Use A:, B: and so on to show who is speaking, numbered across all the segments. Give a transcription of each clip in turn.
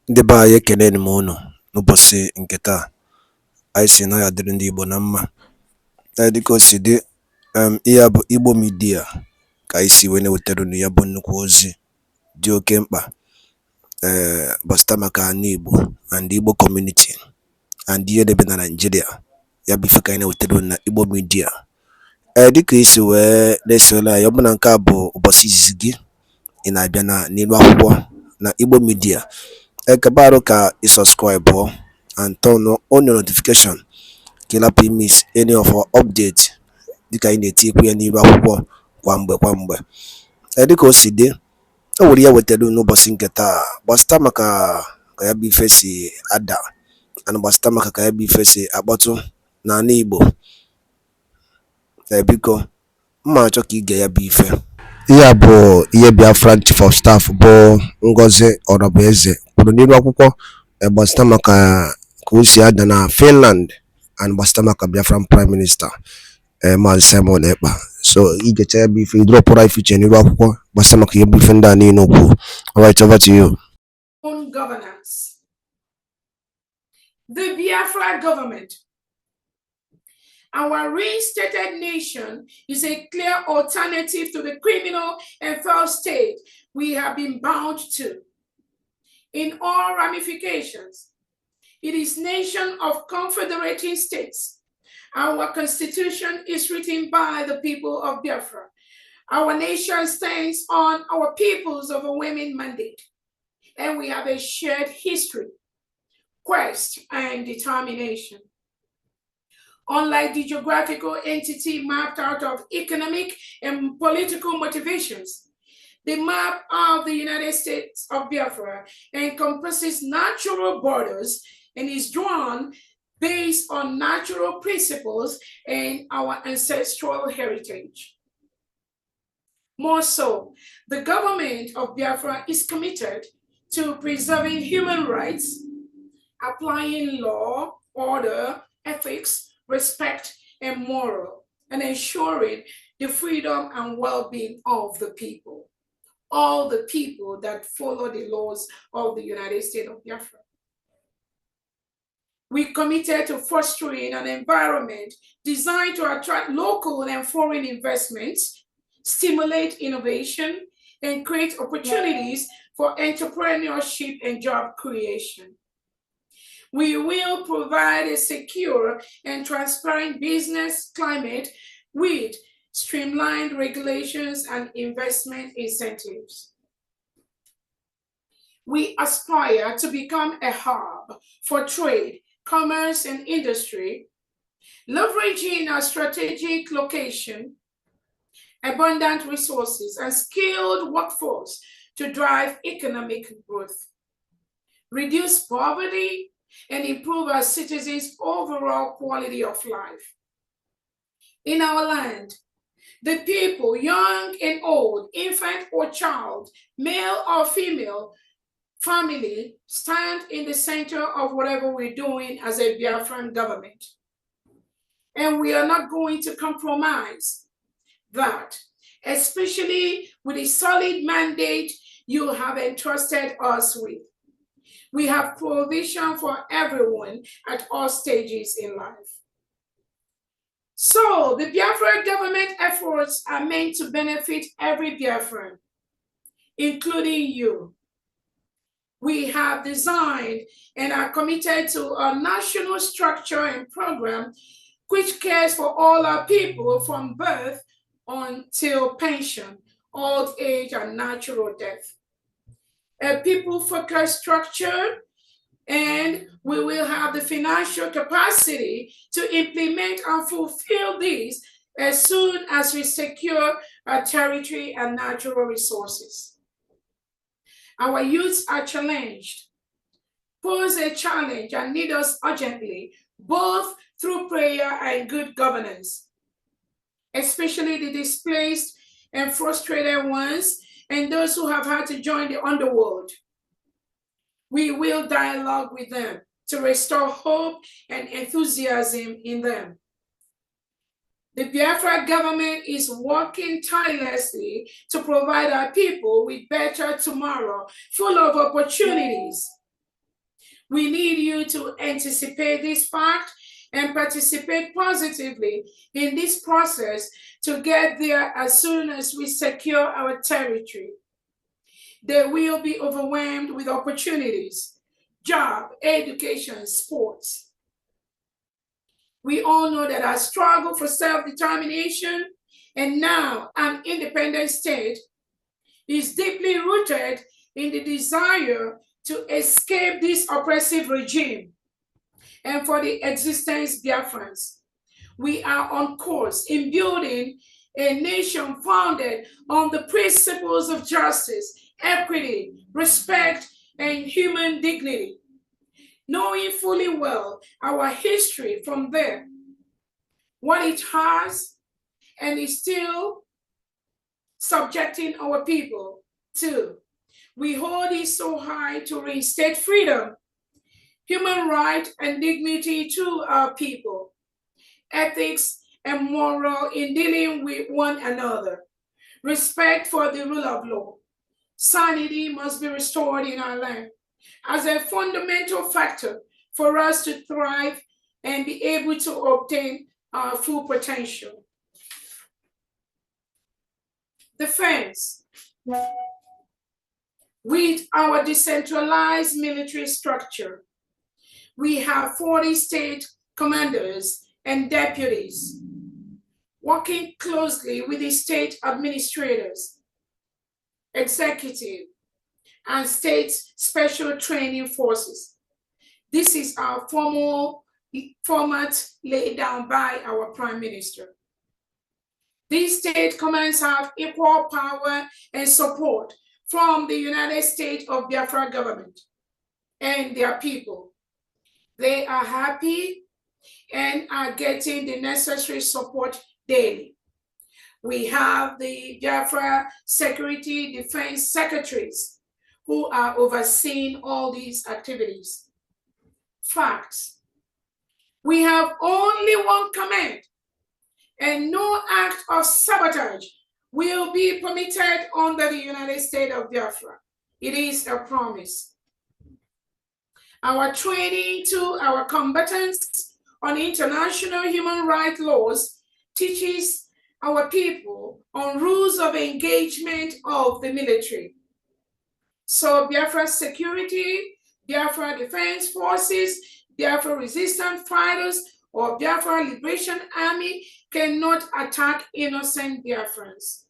A: Ndị be anyị ekeleni m unu n'ụbọchị nke taa. Anyị sị na ya dịrị ndị Igbo na mma. Dịka o si dị, ihe a bụ Igbo midia ka anyị si wee na-ewetara unu ya bụ nnukwu ozi dị oke mkpa gbasara maka ana Igbo and Igbo community and ihe debe na Nigeria. Ya bụ ife ka anyị na-ewetara unu na Igbo midia. Dịka isi wee na-esonye anyị, ọ bụ na nke a bụ ụbọchị izizi gị ị na-abịa n'ilu akwụkwọ na Igbo midia, Ekpa ka you subscribe and turn on your notification ka ị lapụ miss any of our update dịka anyị na-etikwu ya n'iru akwụkwọ kwa mgbe. Dịka o si dị, o nwere ya wetara n'ụbọchị nke taa gbasara maka ka ya bụ ife si ada and gbasara maka ka ya bụ ife si akpọtụ n'ala Igbo. Biko mma achọ ka ige ya bụ ife. Ihe a bụ ihe Biafra Chief of Staff bụ Ngozi Orabueze kwuru n'iru akwụkwọ gbasara maka ka o si ada na Finland and gbasara maka Biafran Prime Minister Maazị Simon Ekpa. So igecha ya bụ ife idropụra ife iche n'iru akwụkwọ gbasara maka ihe bụ ife ndị a niile okwu. Alright, over to you.
B: Own governance. The Biafra government, our reinstated nation, is a clear alternative to the criminal and failed state we have been bound to. In all ramifications, it is nation of confederating states. Our constitution is written by the people of Bafra. Our nation stands on our people's overwhelming mandate, and we have a shared history, quest, and determination. Unlike the geographical entity mapped out of economic and political motivations, the map of the United States of Biafra encompasses natural borders and is drawn based on natural principles and our ancestral heritage. More so, the government of Biafra is committed to preserving human rights, applying law, order, ethics, respect, and moral, and ensuring the freedom and well-being of the people, all the people that follow the laws of the United States of Biafra. We committed to fostering an environment designed to attract local and foreign investments, stimulate innovation, and create opportunities for entrepreneurship and job creation. We will provide a secure and transparent business climate with streamlined regulations and investment incentives. We aspire to become a hub for trade, commerce, and industry, leveraging our strategic location, abundant resources, and skilled workforce to drive economic growth, reduce poverty, and improve our citizens' overall quality of life. In our land, the people, young and old, infant or child, male or female, family, stand in the center of whatever we're doing as a Biafran government. And we are not going to compromise that, especially with a solid mandate you have entrusted us with. We have provision for everyone at all stages in life. So the Biafra government efforts are meant to benefit every Biafran, including you. We have designed and are committed to a national structure and program which cares for all our people from birth until pension, old age, and natural death. A people-focused structure, and we will have the financial capacity to implement and fulfill these as soon as we secure our territory and natural resources. Our youths are challenged, pose a challenge, and need us urgently, both through prayer and good governance, especially the displaced and frustrated ones and those who have had to join the underworld. We will dialogue with them to restore hope and enthusiasm in them. The Biafra government is working tirelessly to provide our people with better tomorrow, full of opportunities. We need you to anticipate this fact and participate positively in this process to get there as soon as we secure our territory. They will be overwhelmed with opportunities, job, education, sports. We all know that our struggle for self-determination and now an independent state is deeply rooted in the desire to escape this oppressive regime and for the existence Biafrans. We are on course in building a nation founded on the principles of justice, equity, respect, and human dignity. Knowing fully well our history from there, what it has and is still subjecting our people to. We hold it so high to reinstate freedom, human right and dignity to our people, ethics and moral in dealing with one another, respect for the rule of law. Sanity must be restored in our land as a fundamental factor for us to thrive and be able to obtain our full potential. Defense. With our decentralized military structure, we have 40 state commanders and deputies working closely with the state administrators, executive, and state special training forces. This is our formal format laid down by our Prime Minister. These state commands have equal power and support from the United States of Bafra Government and their people. They are happy and are getting the necessary support daily. We have the Bafra Security Defense Secretaries who are overseeing all these activities. Facts. We have only one command, and no act of sabotage will be permitted under the United States of Biafra. It is a promise. Our training to our combatants on international human rights laws teaches our people on rules of engagement of the military. So Biafra Security, Biafra Defense Forces, Biafra Resistance Fighters, or Biafra Liberation Army cannot attack innocent Biafrans,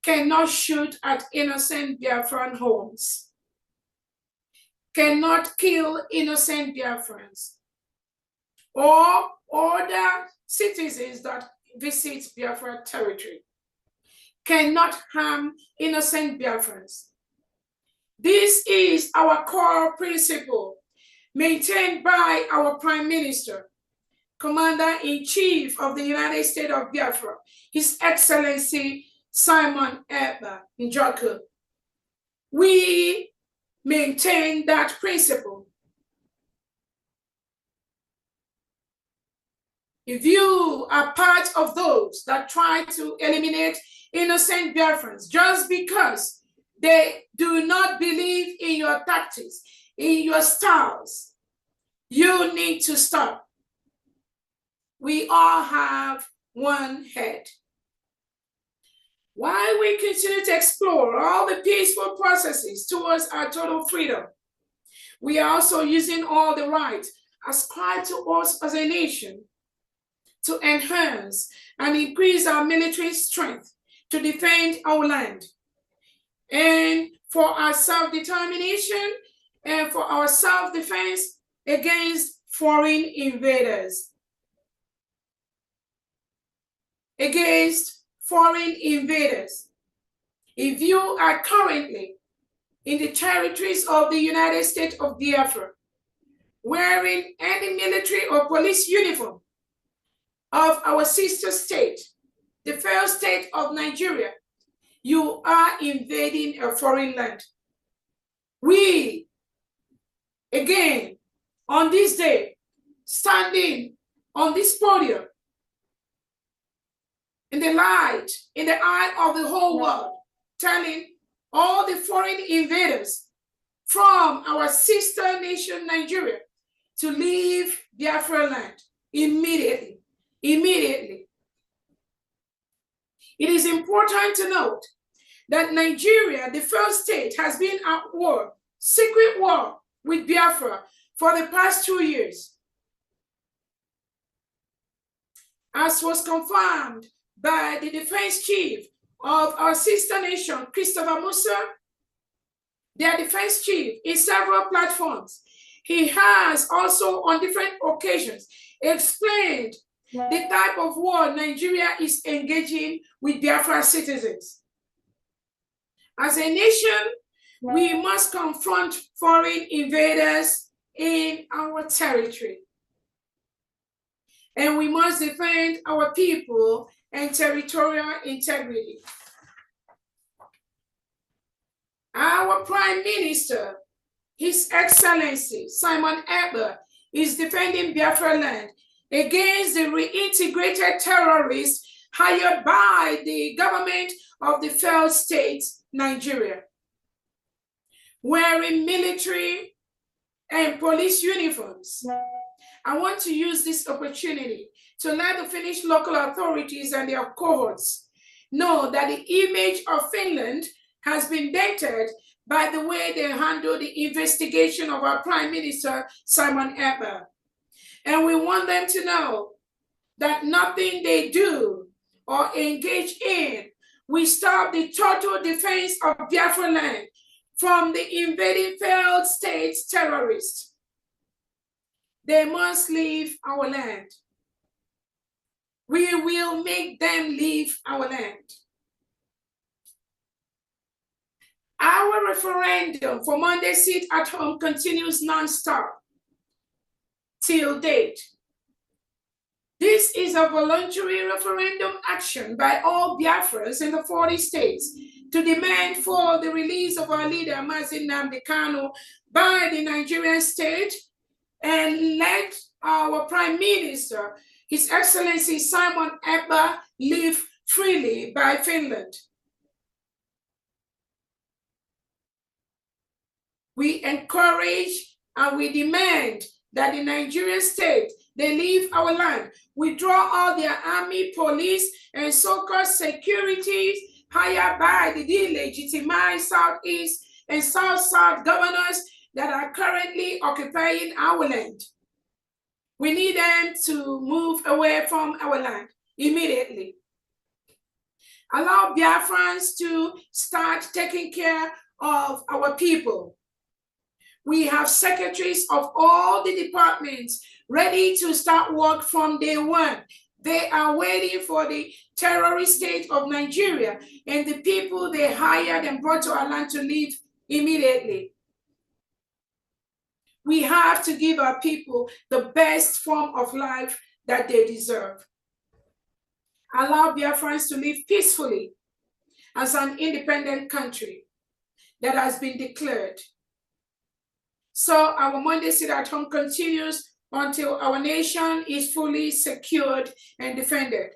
B: cannot shoot at innocent Biafran homes, cannot kill innocent Biafrans, or other citizens that visit Biafra territory, cannot harm innocent Biafrans. This is our core principle maintained by our Prime Minister, Commander-in-Chief of the United States of Biafra, His Excellency Simon Ekpa Njoku. We maintain that principle. If you are part of those that try to eliminate innocent Biafrans just because they do not believe in your tactics, in your styles, you need to stop. We all have one head. While we continue to explore all the peaceful processes towards our total freedom, we are also using all the rights ascribed to us as a nation to enhance and increase our military strength to defend our land and for our self-determination and for our self-defense against foreign invaders. Against foreign invaders. If you are currently in the territories of the United States of Biafra, wearing any military or police uniform of our sister state, the failed state of Nigeria, you are invading a foreign land. We, again, on this day, standing on this podium, in the light, in the eye of the whole world, telling all the foreign invaders from our sister nation, Nigeria, to leave Biafra land immediately. Immediately. It is important to note that Nigeria, the first state, has been at war, secret war with Biafra for the past 2 years. As was confirmed by the defense chief of our sister nation, Christopher Musa, their defense chief, in several platforms. He has also on different occasions explained the type of war Nigeria is engaging with Biafra citizens. As a nation, we must confront foreign invaders in our territory. And we must defend our people and territorial integrity. Our Prime Minister, His Excellency Simon Ekpa, is defending Biafra land against the reintegrated terrorists hired by the government of the failed state, Nigeria, wearing military and police uniforms. I want to use this opportunity to let the Finnish local authorities and their cohorts know that the image of Finland has been dented by the way they handle the investigation of our Prime Minister, Simon Ekpa. And we want them to know that nothing they do or engage in will stop the total defense of Biafra land from the invading failed states terrorists. They must leave our land. We will make them leave our land. Our referendum for Monday Sit at Home continues non-stop till date. This is a voluntary referendum action by all Biafrans in the 40 states to demand for the release of our leader, NNAMDI by the Nigerian state, and let our Prime Minister, His Excellency Simon Ekpa, live freely by Finland. We encourage and we demand that the Nigerian state, they leave our land, withdraw all their army, police, and so-called securities hired by the delegitimized Southeast and South-South governors that are currently occupying our land. We need them to move away from our land immediately. Allow Biafrans to start taking care of our people. We have secretaries of all the departments ready to start work from day one. They are waiting for the terrorist state of Nigeria and the people they hired and brought to our land to leave immediately. We have to give our people the best form of life that they deserve. Allow Biafrans to live peacefully as an independent country that has been declared. So our Monday Sit at Home continues until our nation is fully secured and defended.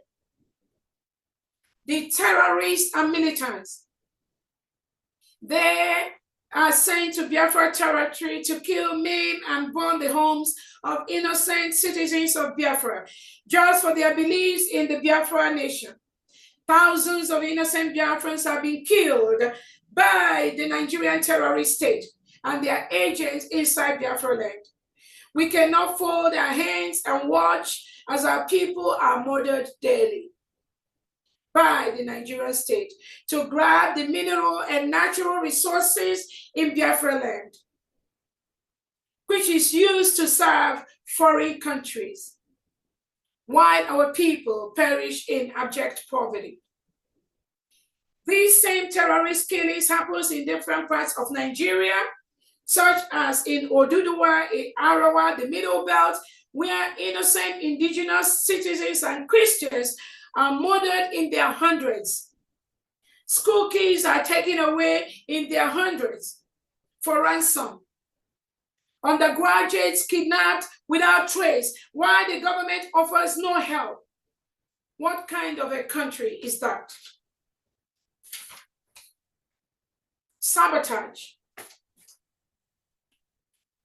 B: The terrorists and militants, they are sent to Biafra territory to kill, maim, and burn the homes of innocent citizens of Biafra, just for their beliefs in the Biafra nation. Thousands of innocent Biafrans have been killed by the Nigerian terrorist state and their agents inside Biafra land. We cannot fold our hands and watch as our people are murdered daily by the Nigerian state to grab the mineral and natural resources in Biafra land, which is used to serve foreign countries, while our people perish in abject poverty. These same terrorist killings happen in different parts of Nigeria, such as in Oduduwa, in Arawa, the Middle Belt, where innocent indigenous citizens and Christians are murdered in their hundreds. School kids are taken away in their hundreds for ransom. Undergraduates kidnapped without trace, while the government offers no help. What kind of a country is that? Sabotage.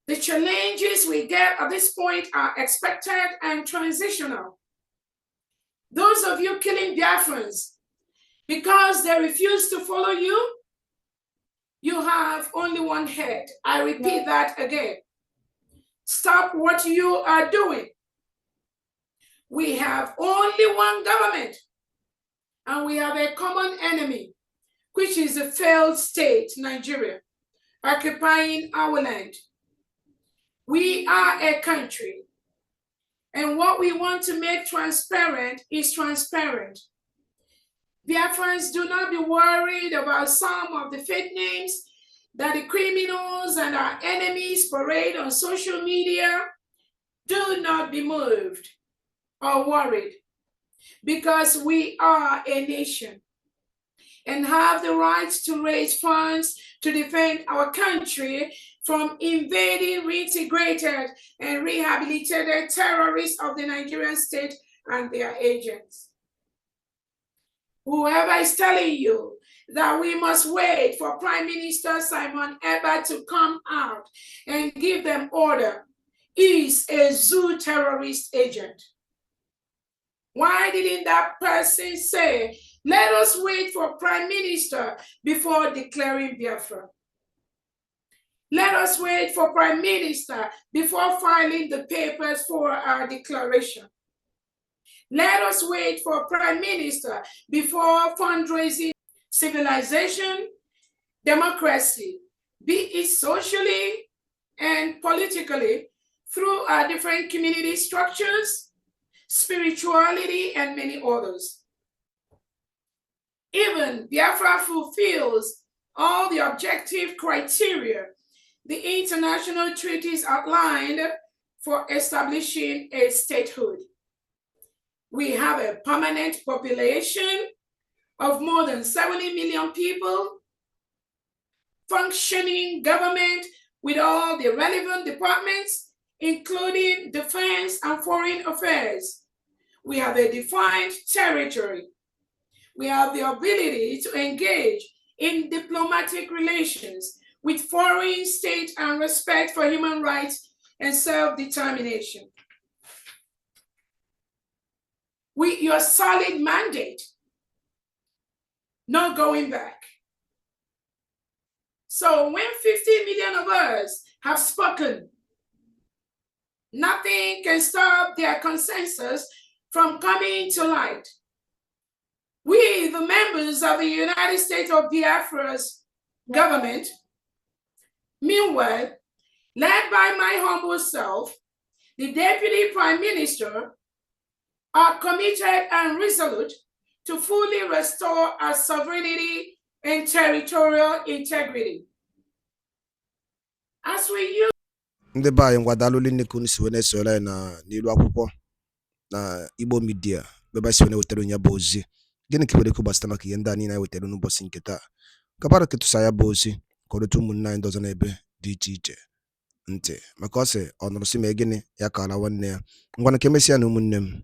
B: The challenges we get at this point are expected and transitional. Those of you killing Biafrans because they refuse to follow you, you have only one head. I repeat that again. Stop what you are doing. We have only one government, and we have a common enemy, which is a failed state, Nigeria, occupying our land. We are a country, and what we want to make transparent is transparent. Biafrans, do not be worried about some of the fake names that the criminals and our enemies parade on social media. Do not be moved or worried, because we are a nation and have the right to raise funds to defend our country from invading, reintegrated, and rehabilitated terrorists of the Nigerian state and their agents. Whoever is telling you that we must wait for Prime Minister Simon Ekpa to come out and give them order is a zoo terrorist agent. Why didn't that person say, let us wait for Prime Minister before declaring Biafra? Let us wait for Prime Minister before filing the papers for our declaration. Let us wait for Prime Minister before fundraising. Civilization, democracy, be it socially and politically, through our different community structures, spirituality, and many others. Even Biafra fulfills all the objective criteria the international treaties outlined for establishing a statehood. We have a permanent population of more than 70 million people, functioning government with all the relevant departments, including defense and foreign affairs. We have a defined territory. We have the ability to engage in diplomatic relations with foreign states and respect for human rights and self-determination. Your solid mandate, no going back. So when 50 million of us have spoken, nothing can stop their consensus from coming to light. We, the members of the United States of Biafra's government, meanwhile, led by my humble self, the Deputy Prime Minister, are committed and resolute to fully restore our sovereignty and territorial integrity. As we use
A: ndị be anyị ngwadalụli nnekwu nsi wee na-esore na n'ilu akwụkwọ na Igbo midia bebe si wee wetara onye bụ ozi gịnị ka ikwu gbasara maka ihe ndị a niile anyị wetara n'ụbọchị nke taa kabara ketụsa ya bụ ozi ka ọ rute ụmụnne anyị ndị ọzọ n'ebe dị iche iche ntị maka ọ sị ọ nụrụ sị ma gịnị ya kara nwanne ya ngwana ka emesịa na ụmụnne m